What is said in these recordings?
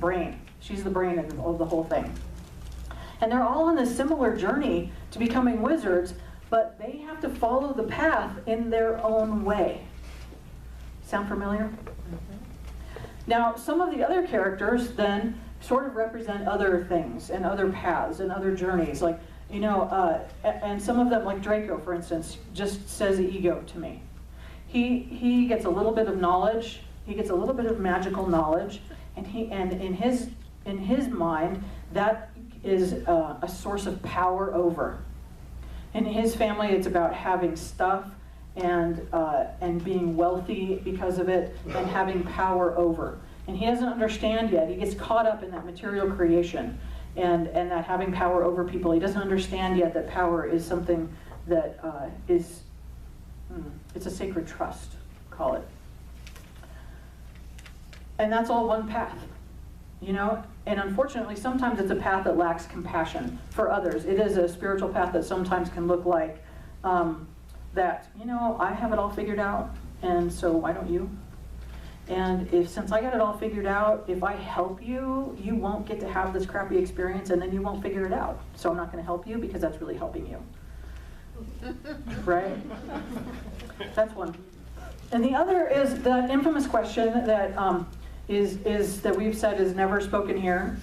brain. She's the brain of the whole thing. And they're all on this similar journey to becoming wizards, but they have to follow the path in their own way. Sound familiar? Now, some of the other characters then sort of represent other things and other paths and other journeys. Like, and some of them, like Draco, for instance, just says ego to me. He gets a little bit of knowledge. He gets a little bit of magical knowledge, and in his mind, that is a source of power over. In his family, it's about having stuff and being wealthy because of it, and having power over. And he doesn't understand yet. He gets caught up in that material creation and that having power over people. He doesn't understand yet that power is something that it's a sacred trust, call it. And that's all one path, And unfortunately, sometimes it's a path that lacks compassion for others. It is a spiritual path that sometimes can look like that, I have it all figured out, and so why don't you? And since I got it all figured out, if I help you, you won't get to have this crappy experience, and then you won't figure it out. So I'm not going to help you because that's really helping you. Right? That's one. And the other is the infamous question that is that we've said is never spoken here,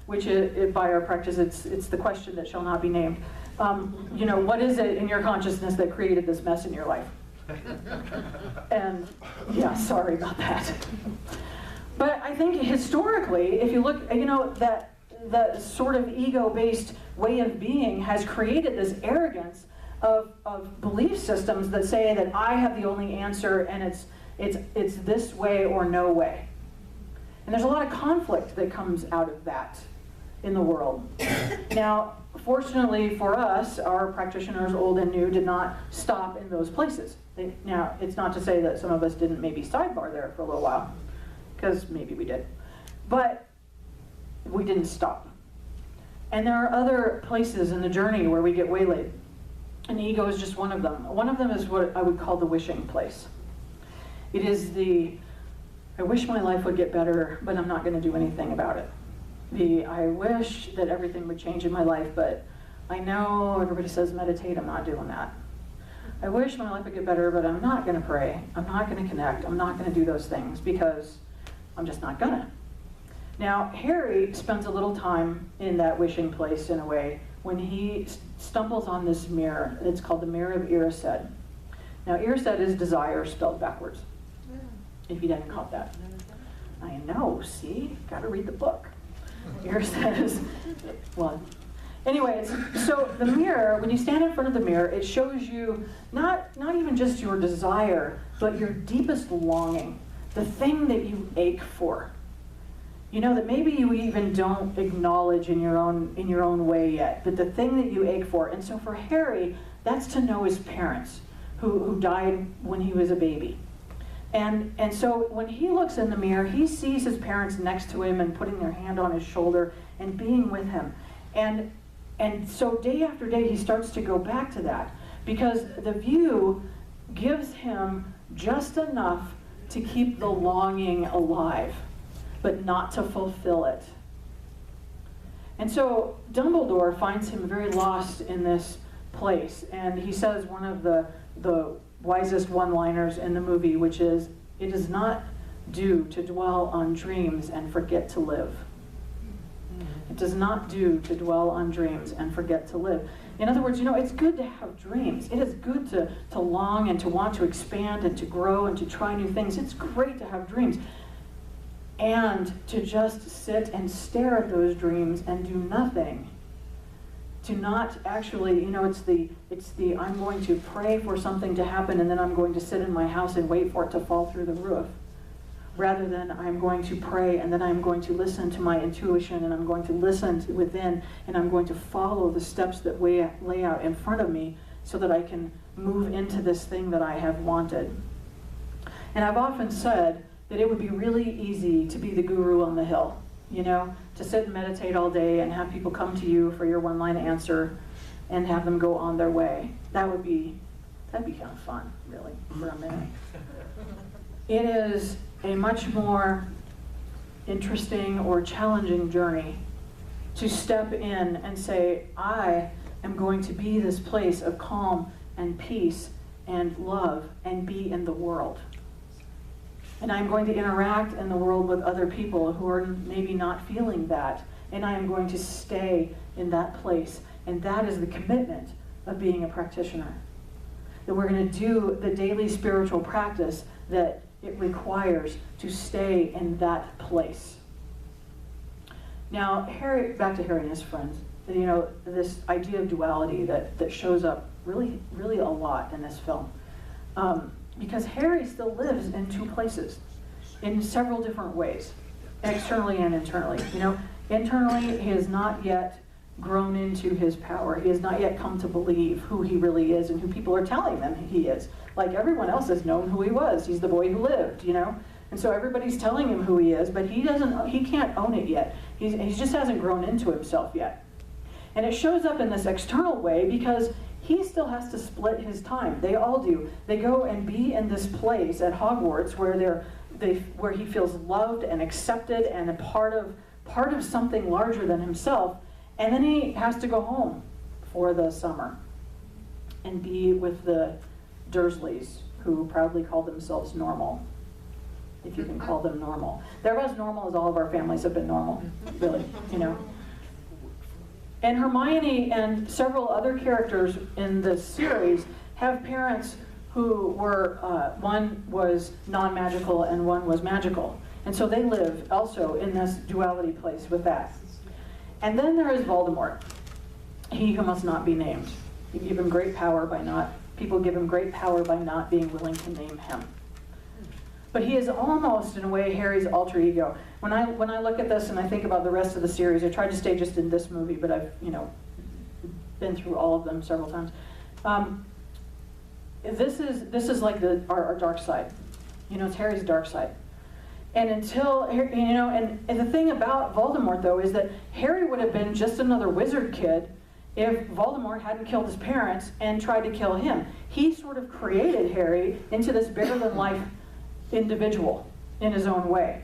which by our practice, it's the question that shall not be named. What is it in your consciousness that created this mess in your life? And yeah, sorry about that. But I think historically, if you look, that the sort of ego-based way of being has created this arrogance of belief systems that say that I have the only answer, and it's this way or no way. And there's a lot of conflict that comes out of that in the world. Now, fortunately for us, our practitioners, old and new, did not stop in those places. Now, it's not to say that some of us didn't maybe sidebar there for a little while, because maybe we did. But we didn't stop. And there are other places in the journey where we get waylaid. And ego is just one of them. One of them is what I would call the wishing place. It is I wish my life would get better, but I'm not going to do anything about it. I wish that everything would change in my life, but I know everybody says meditate, I'm not doing that. I wish my life would get better, but I'm not going to pray. I'm not going to connect. I'm not going to do those things because I'm just not going to. Now, Harry spends a little time in that wishing place in a way when he stumbles on this mirror. It's called the Mirror of Erised. Now, Erised is desire spelled backwards, if you hadn't caught that. I know, see? Got to read the book. Erised is, well, anyways, so the mirror, when you stand in front of the mirror, it shows you not even just your desire, but your deepest longing, the thing that you ache for. That maybe you even don't acknowledge in your own way yet, but the thing that you ache for. And so for Harry, that's to know his parents, who died when he was a baby. And so when he looks in the mirror, he sees his parents next to him and putting their hand on his shoulder and being with him. And so day after day, he starts to go back to that because the view gives him just enough to keep the longing alive, but not to fulfill it. And so Dumbledore finds him very lost in this place. And he says one of the wisest one-liners in the movie, which is, "It is not due to dwell on dreams and forget to live." It does not do to dwell on dreams and forget to live. In other words, it's good to have dreams. It is good to long and to want to expand and to grow and to try new things. It's great to have dreams. And to just sit and stare at those dreams and do nothing. To not actually, it's the I'm going to pray for something to happen and then I'm going to sit in my house and wait for it to fall through the roof. Rather than I'm going to pray and then I'm going to listen to my intuition and I'm going to listen within and I'm going to follow the steps that lay out in front of me so that I can move into this thing that I have wanted. And I've often said that it would be really easy to be the guru on the hill, to sit and meditate all day and have people come to you for your one-line answer and have them go on their way. That'd be kind of fun, really, for a minute. It is a much more interesting or challenging journey to step in and say, I am going to be this place of calm and peace and love and be in the world. And I'm going to interact in the world with other people who are maybe not feeling that. And I am going to stay in that place. And that is the commitment of being a practitioner. That we're going to do the daily spiritual practice that it requires to stay in that place. Now, Harry, back to Harry and his friends, this idea of duality that shows up really, really a lot in this film. Because Harry still lives in two places in several different ways, externally and internally. Internally, he has not yet grown into his power. He has not yet come to believe who he really is and who people are telling him he is. Like everyone else has known who he was. He's the boy who lived, And so everybody's telling him who he is, but he can't own it yet. He just hasn't grown into himself yet. And it shows up in this external way because he still has to split his time. They all do. They go and be in this place at Hogwarts where he feels loved and accepted and a part of something larger than himself. And then he has to go home for the summer and be with the Dursleys, who proudly call themselves normal, if you can call them normal. They're as normal as all of our families have been normal, really, And Hermione and several other characters in this series have parents who were, one was non-magical and one was magical. And so they live also in this duality place with that. And then there is Voldemort, he who must not be named. You give him great power people give him great power by not being willing to name him. But he is almost, in a way, Harry's alter ego. When I look at this and I think about the rest of the series, I tried to stay just in this movie, but I've, been through all of them several times. This is like our dark side. It's Harry's dark side. And until, and the thing about Voldemort, though, is that Harry would have been just another wizard kid if Voldemort hadn't killed his parents and tried to kill him. He sort of created Harry into this bigger-than-life individual in his own way.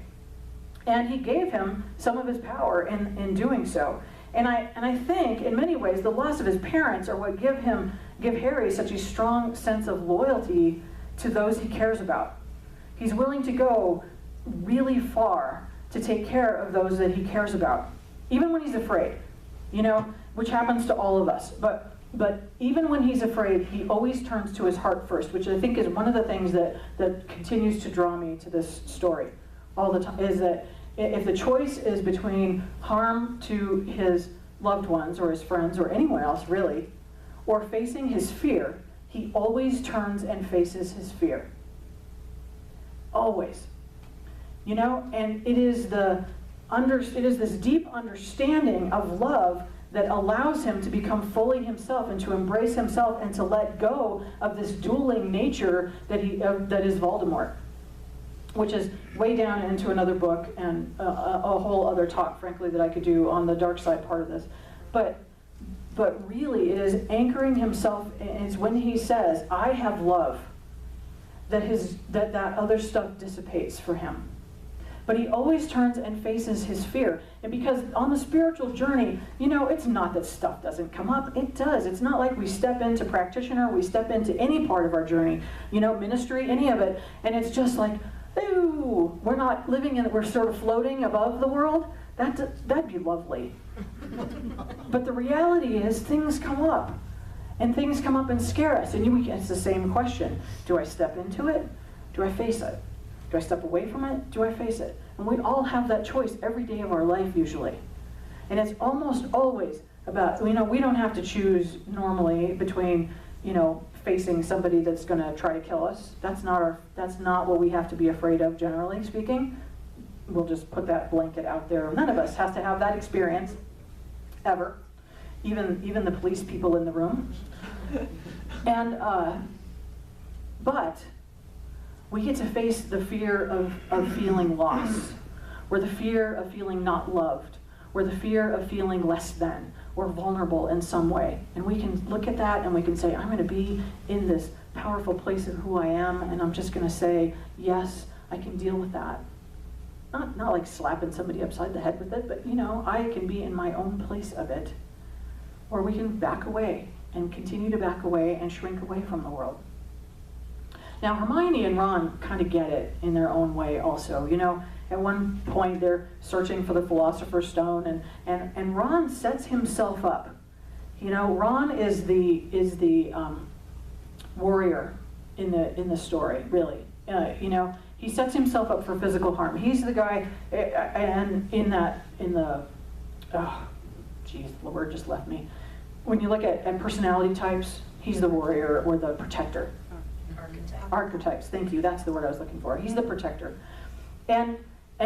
And he gave him some of his power in doing so. And I think, in many ways, the loss of his parents are what give Harry such a strong sense of loyalty to those he cares about. He's willing to go really far to take care of those that he cares about, even when he's afraid, which happens to all of us. But even when he's afraid, he always turns to his heart first, which I think is one of the things that continues to draw me to this story all the time, is that if the choice is between harm to his loved ones or his friends or anyone else really, or facing his fear, he always turns and faces his fear. Always. And it is this deep understanding of love that allows him to become fully himself and to embrace himself and to let go of this dueling nature that is Voldemort, which is way down into another book and a whole other talk, frankly, that I could do on the dark side part of this. But really, it is anchoring himself. It's when he says, "I have love," that other stuff dissipates for him. But he always turns and faces his fear. And because on the spiritual journey, it's not that stuff doesn't come up. It does. It's not like we step into practitioner, we step into any part of our journey, ministry, any of it, and it's just like, ooh, we're not living in it, we're sort of floating above the world. That'd be lovely. But the reality is things come up. And things come up and scare us. And it's the same question. Do I step into it? Do I face it? Do I step away from it? Do I face it? And we all have that choice every day of our life usually. And it's almost always about, we don't have to choose normally between, facing somebody that's going to try to kill us. That's not what we have to be afraid of, generally speaking. We'll just put that blanket out there. None of us has to have that experience, ever. Even the police people in the room. And, but we get to face the fear of feeling lost, or the fear of feeling not loved, or the fear of feeling less than, or vulnerable in some way. And we can look at that and we can say, I'm going to be in this powerful place of who I am, and I'm just going to say, yes, I can deal with that. not like slapping somebody upside the head with it, but I can be in my own place of it, or we can back away and continue to back away and shrink away from the world. Now, Hermione and Ron kind of get it in their own way also. At one point they're searching for the Philosopher's Stone, and Ron sets himself up. Ron is the warrior in the story, really. He sets himself up for physical harm. He's the guy, and the word just left me. When you look at personality types, he's the warrior or the protector. Archetypes, thank you, that's the word I was looking for. He's the protector. And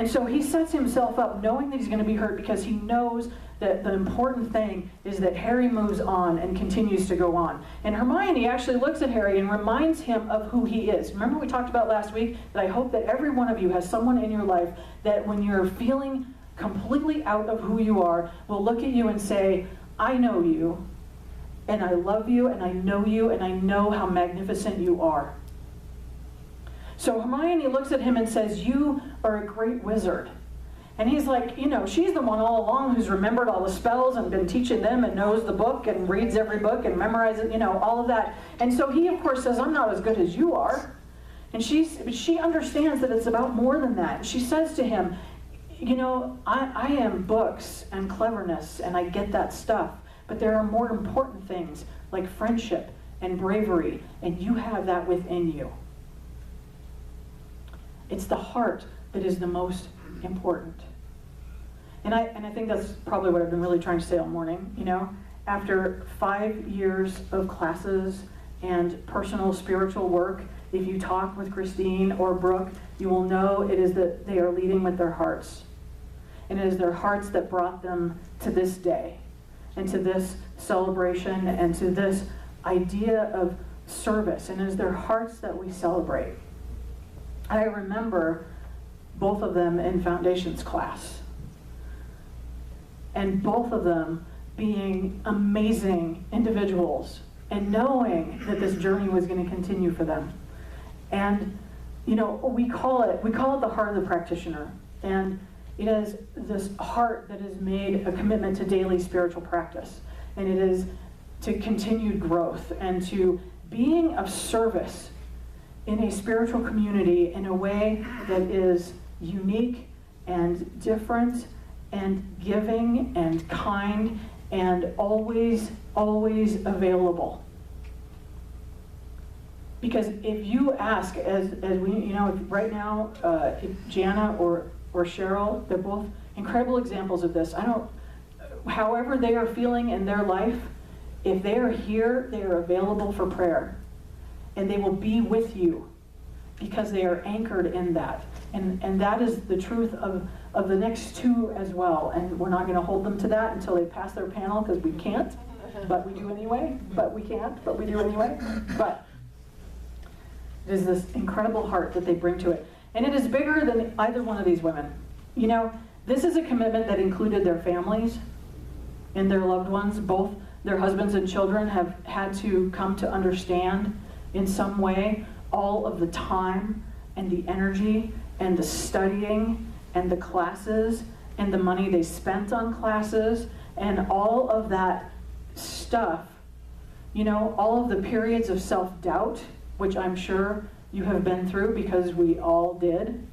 so he sets himself up knowing that he's going to be hurt, because he knows that the important thing is that Harry moves on and continues to go on. And Hermione actually looks at Harry and reminds him of who he is. Remember we talked about last week that I hope that every one of you has someone in your life that when you're feeling completely out of who you are, will look at you and say, I know you, and I love you, and I know you, and I know how magnificent you are. So Hermione looks at him and says, you are a great wizard. And he's like, she's the one all along who's remembered all the spells and been teaching them and knows the book and reads every book and memorizes, all of that. And so he, of course, says, I'm not as good as you are. And she understands that it's about more than that. She says to him, I am books and cleverness, and I get that stuff. But there are more important things like friendship and bravery, and you have that within you. It's the heart that is the most important. And I think that's probably what I've been really trying to say all morning. After 5 years of classes and personal spiritual work, if you talk with Christine or Brooke, you will know it is that they are leading with their hearts. And it is their hearts that brought them to this day, and to this celebration, and to this idea of service. And it is their hearts that we celebrate. I remember both of them in foundations class, and both of them being amazing individuals, and knowing that this journey was going to continue for them. And we call it the heart of the practitioner, and it is this heart that has made a commitment to daily spiritual practice, and it is to continued growth and to being of service in a spiritual community in a way that is unique and different and giving and kind and always available. Because if you ask, as we, right now, if Jana or Cheryl, they're both incredible examples of this. However they are feeling in their life, if they are here, they are available for prayer. And they will be with you because they are anchored in that. And that is the truth of the next two as well. And we're not going to hold them to that until they pass their panel, because we can't, but we do anyway. But we can't, but we do anyway. But it is this incredible heart that they bring to it. And it is bigger than either one of these women. This is a commitment that included their families and their loved ones. Both their husbands and children have had to come to understand in some way all of the time and the energy and the studying and the classes and the money they spent on classes and all of that stuff, all of the periods of self-doubt, which I'm sure you have been through because we all did,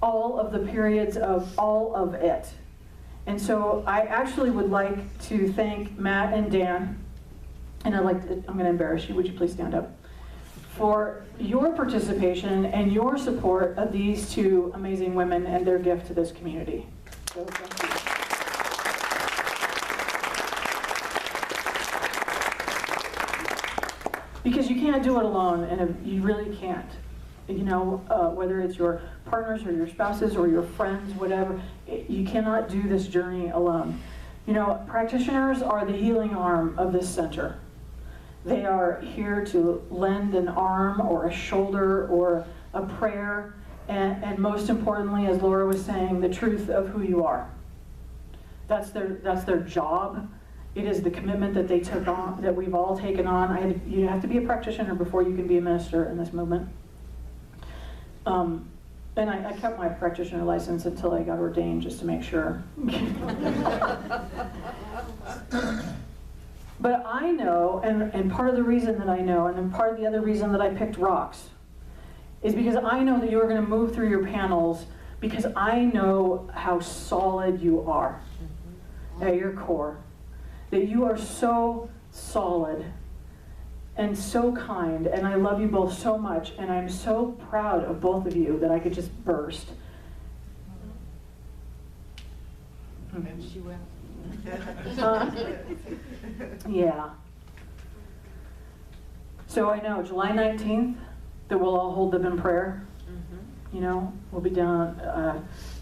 all of the periods of all of it. And so I actually would like to thank Matt and Dan, and I'm going to embarrass you, would you please stand up, for your participation and your support of these two amazing women and their gift to this community. So thank you. Because you can't do it alone, and you really can't. Whether it's your partners or your spouses or your friends, whatever, you cannot do this journey alone. Practitioners are the healing arm of this center. They are here to lend an arm or a shoulder or a prayer, and most importantly, as Laura was saying, the truth of who you are. That's their job. It is the commitment that they took on, that we've all taken on. You have to be a practitioner before you can be a minister in this movement. And I kept my practitioner license until I got ordained, just to make sure. But I know, and part of the reason that I know, and then part of the other reason that I picked rocks, is because I know that you are going to move through your panels, because I know how solid you are at your core. That you are so solid and so kind, and I love you both so much, and I'm so proud of both of you that I could just burst. And she will. Yeah. So I know, July 19th, that we'll all hold them in prayer. You know, we'll be down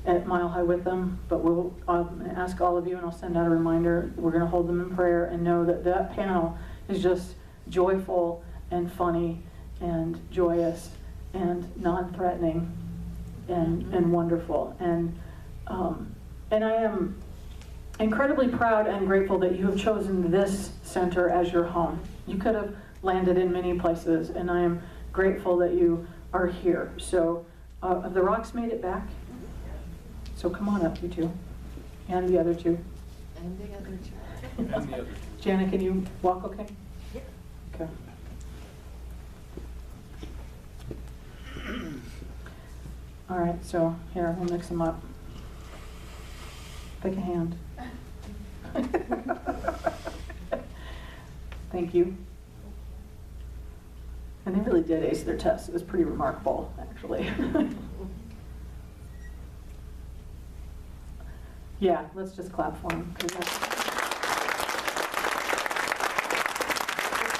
at Mile High with them, but I'll ask all of you, and I'll send out a reminder. We're going to hold them in prayer and know that that panel is just joyful and funny and joyous and non-threatening and wonderful. And I am incredibly proud and grateful that you have chosen this center as your home. You could have landed in many places, and I am grateful that you are here. So the rocks made it back. So come on up, you two. And the other two. And the other two. And the other two. Jana, can you walk okay? Yeah. Okay. All right, so here, we'll mix them up. Pick a hand. Thank you. And they really did ace their test. It was pretty remarkable, actually. Yeah, let's just clap for them. Let's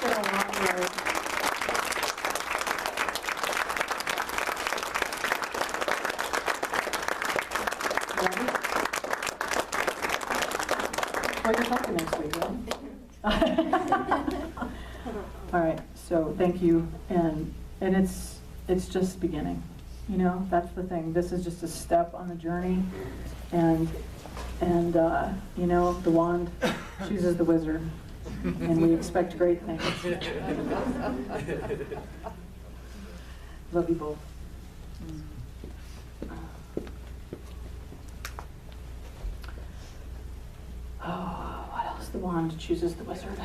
get a long way. Ready? Well, you're talking next week, right? All right, so thank you, and it's just beginning. You know, that's the thing. This is just a step on the journey, and you know, the wand chooses the wizard, and we expect great things. Love you both. Oh, what else? The wand chooses the wizard.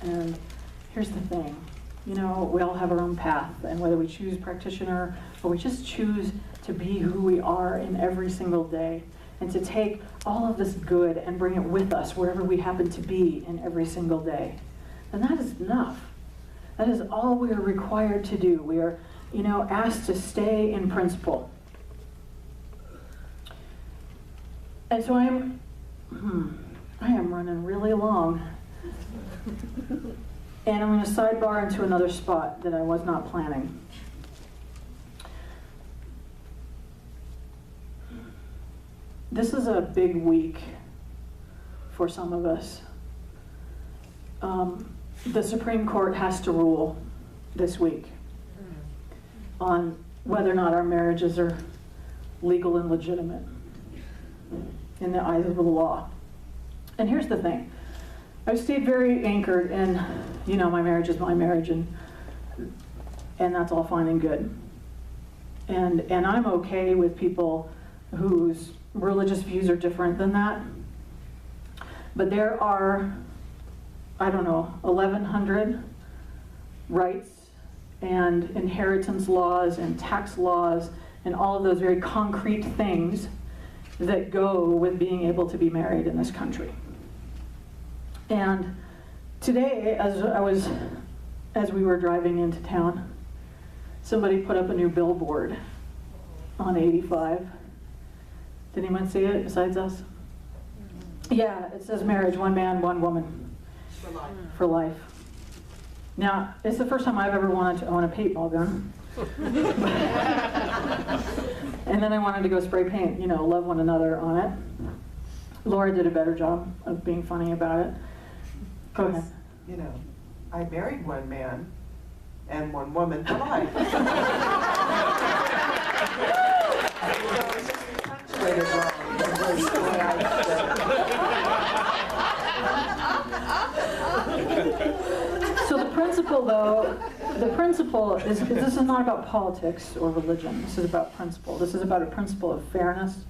And here's the thing, you know, we all have our own path, and whether we choose practitioner or we just choose to be who we are in every single day, and to take all of this good and bring it with us wherever we happen to be in every single day, then that is enough. That is all we are required to do. We are, you know, asked to stay in principle. And so I am running really long. And I'm going to sidebar into another spot that I was not planning. This is a big week for some of us. The Supreme Court has to rule this week on whether or not our marriages are legal and legitimate in the eyes of the law. And here's the thing. I've stayed very anchored in, you know, my marriage is my marriage, and that's all fine and good. And I'm okay with people whose religious views are different than that. But there are, I don't know, 1,100 rights and inheritance laws and tax laws and all of those very concrete things that go with being able to be married in this country. And today, as we were driving into town, somebody put up a new billboard on 85. Did anyone see it besides us? Yeah, it says marriage, one man, one woman. For life. For life. Now, it's the first time I've ever wanted to own a paintball gun. And then I wanted to go spray paint, you know, love one another on it. Laura did a better job of being funny about it. Go ahead. You know, I married one man and one woman for life. So it's just punctuated wrong. That's the way I said it. So the principle, though, the principle is, this is not about politics or religion. This is about principle. This is about a principle of fairness